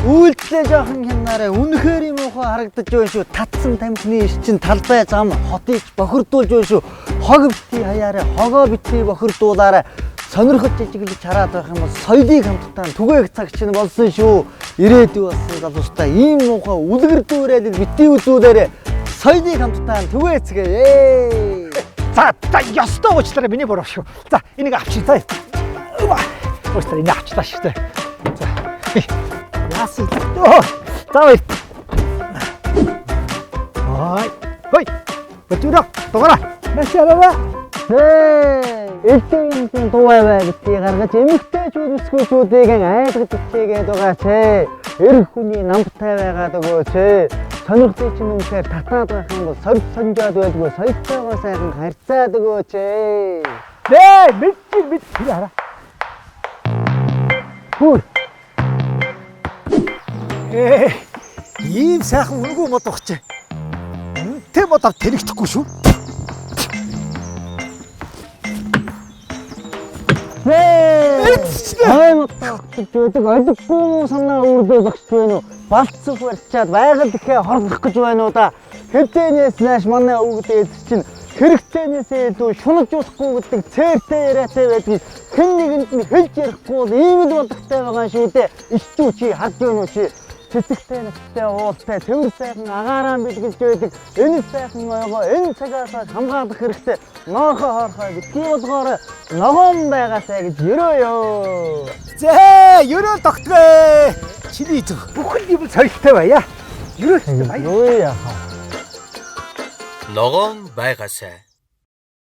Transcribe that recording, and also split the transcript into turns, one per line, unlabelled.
Үйлдэлээ жоохон хянаарай. Үнэхээр юм уу харагдаж байна шүү. Татсан тамхины иш чин талбай зам хотыг бохирдуулж байна шүү. Хог битгий хаяарай. Хогоо битгий бохирдуулаарай. Сонирхож жижиглэж хараад байх юм бол соёлыг хамтдаа түгээх цаг чинь болсон шүү. Ирээдүй болсон залуустай ийм муухай үлгэр дүүрээд битгий үзүүлээрэй. Соёлыг хамтдаа түгээцгээе.
За ёстой уучлаарай миний буруу шүү. За энийг авчий. Уучлаарай энийг авчлаа шүү дээ. За. Яасан. Давай. Хой. Бэтүрэ. Дугаараа. Машаараа.
Элдэн тугай байтгий гаргаж эмэгтэйчүүд өсгөөчүүдийг айлгаж ичээгээд байгаа ч. Эр хүний намтай байгаад өгөөч. Сонирхтой ч юм үнэхээр татаад байх юм бол сонжоод байдгүй соёлтойгоо сайхан харьцаад өгөөч.
Мэдээ хараа.
Хүү.
Ийм сайхан үнгүй мод багч. Тэ мод ав тэрэгдэхгүй шүү.
Аймагтаа гэдэг ойлгохгүй санаа өөрдөө багч байна уу? Балцах барьчаад байгаль ихэ хорлох гэж байна уу да? Хэдэнээс нааш манай өвгдээд чинь хэрэгцээнээсээ илүү шунаж болохгүй гэдэг цээртэй яриатай байдгийг хэн нэгэнд нь хэлж ярихгүй бол ийм л бодогтой байгаа шүү дээ. Ичүү чи харж байна уу чи? Цэцэгтэй нэгтэй уултай төвөр сайхан агаараа бэлгэлж байдаг. Энэ сайхан ойгоо энэ цагаас хамгаалах хэрэгтэй. Ноохоо хоорхоо битгий болгоорой. Ногоон байгаасаа гэж ерөөё.
За ерөөл тогтгоо. Чиний зөв. Бүхэн юм соёлтой байя. Ерөөл баяа.
Юу яхаа.
Ногоон байгаасаа.